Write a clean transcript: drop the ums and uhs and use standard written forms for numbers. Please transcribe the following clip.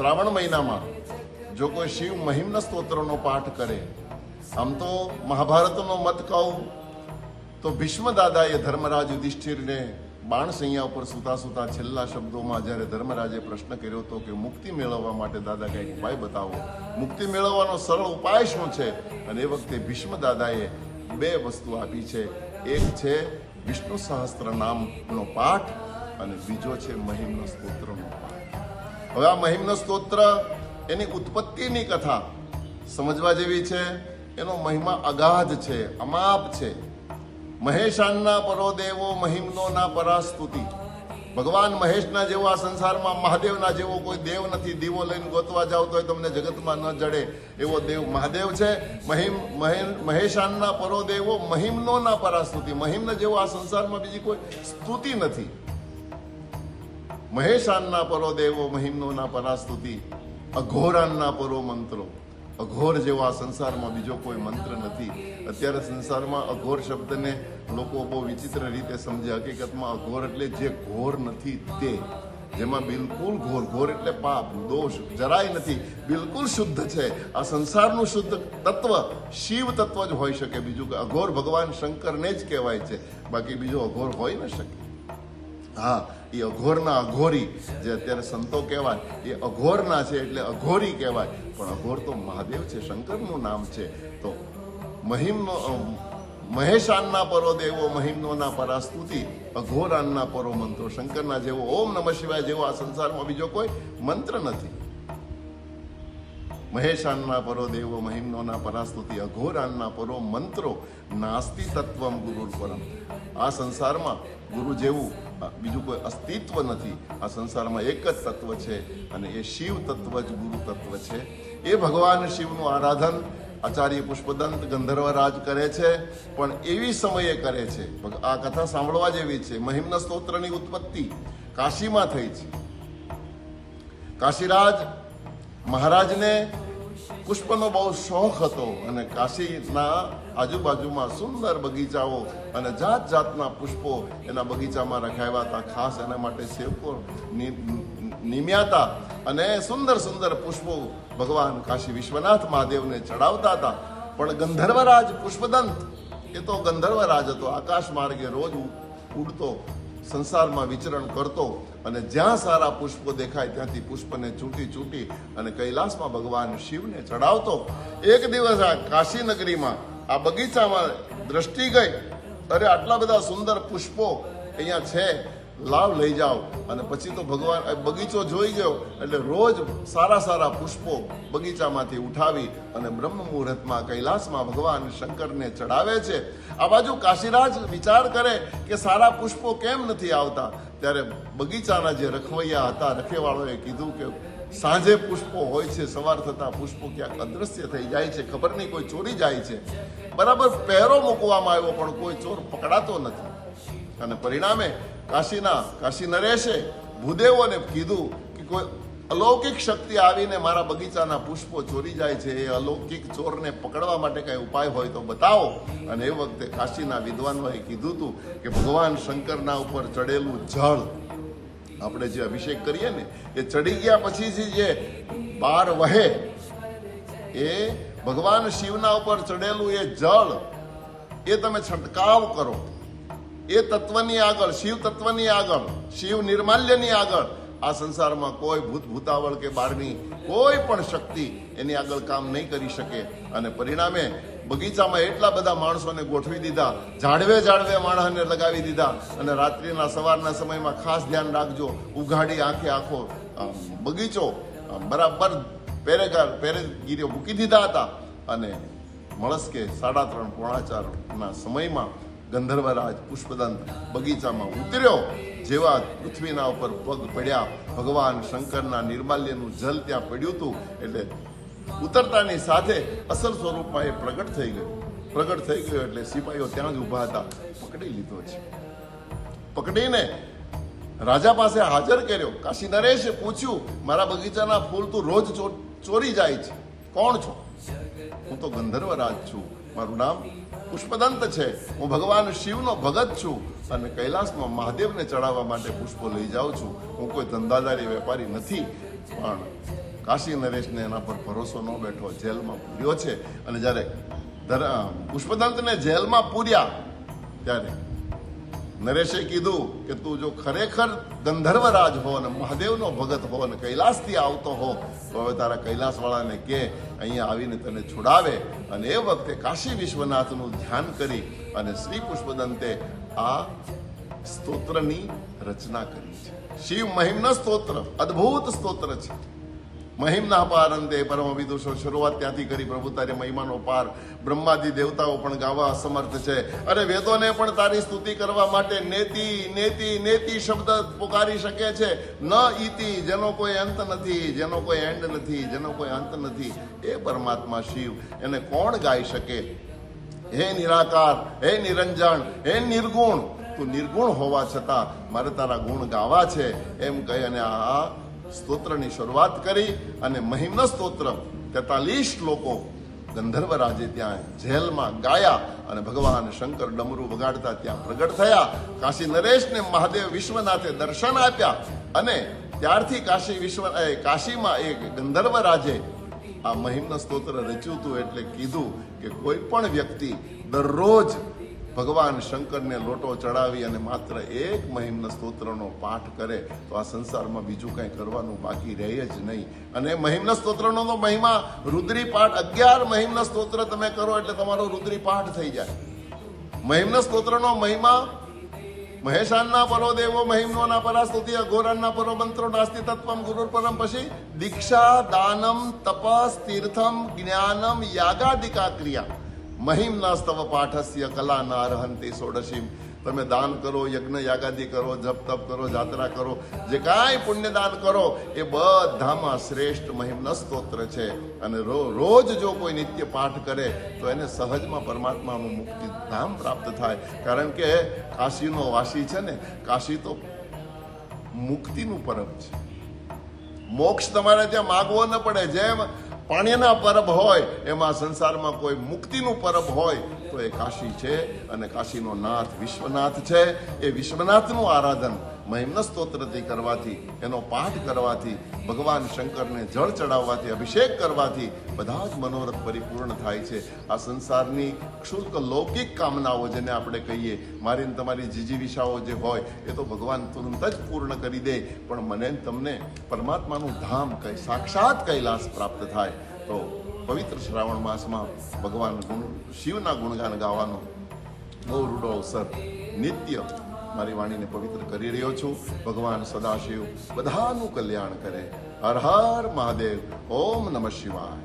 શ્રાવણ મહિનામાં જો કોઈ શિવ મહિમ્ન સ્તોત્રનો પાઠ કરે, આમ તો મહાભારતનો મત કહું તો ભીષ્મ દાદાએ ધર્મરાજ યુધિષ્ઠિરને બાણ સૈયા ઉપર સૂતા સૂતા છેલ્લા શબ્દોમાં જ્યારે ધર્મરાજે પ્રશ્ન કર્યો હતો કે મુક્તિ મેળવવા માટે દાદા કંઈક ઉપાય બતાવો, મુક્તિ મેળવવાનો સરળ ઉપાય શું છે, અને એ વખતે ભીષ્મ દાદાએ બે વસ્તુ આપી છે. એક છે વિષ્ણુ સહસ્ત્ર નામનો પાઠ અને બીજો છે મહિમ્ન સ્તોત્રનો પાઠ. હવે આ મહિમ્ન સ્તોત્ર એની ઉત્પત્તિની કથા સમજવા જેવી છે. એનો મહિમા અગાધ છે, અમાપ છે. મહેશાનના પરો દેવો મહિમ્નો ના પરાસ્તુતિ. ભગવાન મહેશના જેવો આ સંસારમાં મહાદેવના જેવો કોઈ દેવ નથી. દીવો લઈને ગોતવા જાવ તો તમને જગતમાં ન જડે એવો દેવ મહાદેવ છે. મહેશાનના પરો દેવો મહિમ્નો ના પરાસ્તુતિ. મહિમ્ન જેવો આ સંસારમાં બીજી કોઈ સ્તુતિ નથી. મહેશાનના પરો દેવો મહિમ્નો ના પરાસ્તુતિ. અઘોરાનના પરો મંત્રો. અઘોર જેવો આ સંસારમાં બીજો કોઈ મંત્ર નથી. અત્યારે સંસારમાં અઘોર શબ્દને લોકો બહુ વિચિત્ર રીતે સમજે. હકીકતમાં અઘોર એટલે જે ઘોર નથી તે, જેમાં બિલકુલ ઘોર, ઘોર એટલે પાપ, દોષ જરાય નથી, બિલકુલ શુદ્ધ છે. આ સંસારનું શુદ્ધ તત્વ શિવ તત્વ જ હોઈ શકે. બીજું કે અઘોર ભગવાન શંકરને જ કહેવાય છે, બાકી બીજો અઘોર હોઈ ન શકે. હા, એ અઘોરના અઘોરી જે અત્યારે સંતો કહેવાય એ અઘોરના છે એટલે અઘોરી કહેવાય, પણ અઘોર તો મહાદેવ છે, શંકરનું નામ છે. તો મહિમનો મહેશાનના પરો દેવો મહિમ્નો ના પરાસ્તુતિ. અઘોરાનના પરો મંત્રો. શંકરના જેવો ઓમ નમઃ શિવાય જેવો આ સંસારમાં બીજો કોઈ મંત્ર નથી. મહેશાનના પરો દેવો મહિમ્નો ના પરાસ્તુતિ. અઘોરાનના પરો મંત્રો. નાસ્તિ તત્વમ ગુરુ પરમ. આ સંસારમાં ગુરુ જેવું બીજું કોઈ અસ્તિત્વ નથી. આ સંસારમાં એક જ તત્વ છે અને એ શિવ તત્વ જ ગુરુ તત્વ છે. એ ભગવાન શિવનું આરાધન આચાર્ય પુષ્પદંત ગંધર્વરાજ કરે છે, પણ એવી સમયે કરે છે. આ કથા સાંભળવા જેવી છે. મહિમ્ન સ્તોત્રની ઉત્પત્તિ કાશીમાં થઈ છે. કાશીરાજ મહારાજને પુષ્પનો બહુ શોખ હતો અને કાશીના આજુબાજુમાં સુંદર બગીચાઓ અને જાત જાતના પુષ્પો એના બગીચામાં રખાયા હતા. ખાસ એના માટે સેવકો નિમ્યા હતા અને સુંદર સુંદર પુષ્પો ભગવાન કાશી વિશ્વનાથ મહાદેવને ચડાવતા હતા. પણ ગંધર્વરાજ પુષ્પદંત એ તો ગંધર્વરાજ હતો. આકાશ માર્ગે રોજ ઉડતો, સંસારમાં વિચરણ કરતો અને જ્યાં સારા પુષ્પો દેખાય ત્યાંથી પુષ્પને ચૂંટી અને કૈલાસમાં ભગવાન શિવને ચડાવતો. એક દિવસ આ કાશી નગરીમાં આ બગીચામાં દ્રષ્ટિ ગઈ, અરે આટલા બધા સુંદર પુષ્પો અહીંયા છે, લાવ લઈ જાઓ. અને પછી તો ભગવાન બગીચો જોઈ ગયો એટલે રોજ સારા સારા પુષ્પો બગીચામાંથી ઉઠાવી અને બ્રહ્મ મુહૂર્તમાં કૈલાસમાં ભગવાન શંકરને ચડાવે છે. આ બાજુ કાશીરાજ વિચાર કરે કે સારા પુષ્પો કેમ નથી આવતા. ત્યારે બગીચાના જે રખવૈયા હતા, રખેવાળોએ કીધું કે સાંજે પુષ્પો હોય છે, સવાર થતા પુષ્પો ક્યાંક અદ્રશ્ય થઈ જાય છે, ખબર નહીં કોઈ ચોરી જાય છે. બરાબર પહેરો મૂકવામાં આવ્યો પણ કોઈ ચોર પકડાતો નથી. અને પરિણામે કાશી નરેશે ભૂદેવોને કીધું કે કોઈ અલૌકિક શક્તિ આવીને મારા બગીચાના પુષ્પો ચોરી જાય છે, એ અલૌકિક ચોરને પકડવા માટે કઈ ઉપાય હોય તો બતાવો. અને એ વખતે કાશીના વિદ્વાનોએ કીધું હતું કે ભગવાન શંકરના ઉપર ચડેલું જળ, આપણે જે અભિષેક કરીએ ને એ ચડી ગયા પછી જે બાર વહે, એ ભગવાન શિવના ઉપર ચડેલું એ જળ એ તમે છંટકાવ કરો. એ તત્વની આગળ, શિવ તત્વની આગળ, શિવ નિર્માલ્યની આગળ આ સંસારમાં કોઈ ભૂત ભૂતાવળ કે બહારની કોઈ પણ શક્તિ એની આગળ કામ નહીં કરી શકે. અને પરિણામે બગીચામાં એટલા બધા માણસોને ગોઠવી દીધા, ઝાડવે માણસને લગાવી દીધા. અને રાત્રિના સવારના સમયમાં ખાસ ધ્યાન રાખજો, ઉઘાડી આંખે આખો બગીચો બરાબર પેરેગીરીઓ મૂકી દીધા હતા. અને મળસ્કે 3:30 પોણા 4 સમયમાં ગંધર્વરાજ પુષ્પદંત બગીચામાં ઉતર્યો. જેવા પૃથ્વીના ઉપર પગ પડ્યા, ભગવાન શંકરના નિર્માલ્યનું જલ ત્યાં પડ્યું હતું. એટલે ઉતરતાની સાથે અસલ સ્વરૂપમાં એ પ્રગટ થઈ ગયો. એટલે સિપાહીઓ ત્યાં જ ઊભા હતા, પકડી લીધો છે. પકડીને રાજા પાસે હાજર કર્યો. કાશી નરેશે પૂછ્યું, મારા બગીચાના ફૂલ તું રોજ ચોરી જાય છે, કોણ છો? હું તો ગંધર્વરાજ છું, મારું નામ પુષ્પદંત છે, હું ભગવાન શિવનો ભગત છું અને કૈલાસમાં મહાદેવને ચડાવવા માટે પુષ્પો લઈ જાઉં છું. હું કોઈ ધંધાદારી વેપારી નથી, પણ કાશી નરેશને એના પર ભરોસો ન બેઠો, જેલમાં પૂર્યો છે. અને જ્યારે પુષ્પદંતને જેલમાં પૂર્યા ત્યારે નરેશે કીધું કે તું જો ખરેખર ગંધર્વરાજ હો અને મહાદેવનો ભગત હો અને કૈલાસથી આવતો હો તો હવે તારા કૈલાસવાળાને કે અહીંયા આવીને તને છોડાવે. અને એ વખતે કાશી વિશ્વનાથનું ધ્યાન કરી અને શ્રી પુષ્પદંતે આ સ્તોત્રની રચના કરી છે. શિવ મહિમ્ન સ્તોત્ર, અદ્ભુત સ્તોત્ર છે. મહિમ્ના પારંતે પરમ વિદુષો, શરૂઆત ત્યાંથી કરી. પ્રભુ તારી મહિમાનો પાર બ્રહ્માદિ દેવતાઓ પણ ગાવા અસમર્થ છે. અરે વેદોને પણ તારી સ્તુતિ કરવા માટે નેતિ નેતિ નેતિ શબ્દ પુકારી શકે છે. ન ઈતિ, જેનો કોઈ અંત નથી, જેનો કોઈ એન્ડ નથી, જેનો કોઈ અંત નથી, એ પરમાત્મા શિવ, એને કોણ ગાઈ શકે? હે નિરાકાર, હે નિરંજન, હે નિર્ગુણ, તું નિર્ગુણ હોવા છતાં મારે તારા ગુણ ગાવા છે, એમ કહી અને આ સ્તોત્રની શરૂઆત કરી. અને મહિમ્ન સ્તોત્ર 43 શ્લોકો ગંધર્વરાજે ત્યાં જેલમાં ગાયા. અને ભગવાન શંકર ડમરૂ વગાડતા ત્યાં પ્રગટ થયા. કાશી નરેશને મહાદેવ વિશ્વનાથે દર્શન આપ્યા. અને ત્યારથી કાશીમાં એક ગંધર્વરાજે આ મહિમ્ન સ્તોત્ર રચ્યું હતું. એટલે કીધું કે કોઈ પણ વ્યક્તિ દરરોજ ભગવાન શંકરને લોટો ચડાવી અને માત્ર એક મહિમ્ન સ્તોત્રનો પાઠ કરે તો આ સંસારમાં બીજું કંઈ કરવાનું બાકી રહે જ નહીં. અને મહિમ્ન સ્તોત્રનો તો મહિમા રુદ્રી પાઠ, 11 મહિમ્ન સ્તોત્ર તમે કરો એટલે તમારો રુદ્રી પાઠ થઈ જાય. મહિમ્ન સ્તોત્રનો મહિમા મહેશાનના પરો દેવો મહિમ્નોના પરાસ્તુતિ અઘોરાના પરો મંત્રો નાસ્તિ તત્વમ ગુરુર પરમ. પછી દીક્ષા, દાનમ, તપસ, તીર્થમ, જ્ઞાનમ, યાગાદિકા ક્રિયા મહિમ્ના સ્તવ પાઠસ્ય કલા ના અર્હંતિ ષોડશીમ. તમે દાન કરો, યજ્ઞ યાગાદિ કરો, જપ તપ કરો, જાત્રા કરો, જે કાંઈ પુણ્યદાન કરો એ બધામાં શ્રેષ્ઠ મહિમ્ન સ્તોત્ર છે. અને રોજ જો કોઈ નિત્ય પાઠ કરે તો એને સહજમાં પરમાત્માનું મુક્તિ ધામ પ્રાપ્ત થાય. કારણ કે કાશીનો વાસી છે ને, કાશી તો મુક્તિનું પરબ છે. મોક્ષ તમારે ત્યાં માગવો ન પડે. જેમ પાણીના પરબ હોય એમાં સંસારમાં કોઈ મુક્તિનું પરબ હોય તો એ કાશી છે. અને કાશીનો નાથ વિશ્વનાથ છે. એ વિશ્વનાથનું આરાધન મહિમ્ન સ્તોત્રથી કરવાથી, એનો પાઠ કરવાથી, ભગવાન શંકરને જળ ચડાવવાથી, અભિષેક કરવાથી બધા જ મનોરથ પરિપૂર્ણ થાય છે. આ સંસારની ક્ષુલ્ક લૌકિક કામનાઓ જેને આપણે કહીએ, મારી ને તમારી જીજીવિષાઓ જે હોય એ તો ભગવાન તુરંત જ પૂર્ણ કરી દે. પણ મને તમને પરમાત્માનું ધામ સાક્ષાત કૈલાસ પ્રાપ્ત થાય. તો પવિત્ર શ્રાવણ માસમાં ભગવાન શિવના ગુણગાન ગાવાનો બહુ રૂડો અવસર નિત્ય મારી વાણીને પવિત્ર કરી રહ્યો છું. ભગવાન સદાશિવ બધાનું કલ્યાણ કરે. હર હર મહાદેવ. ઓમ નમઃ શિવાય.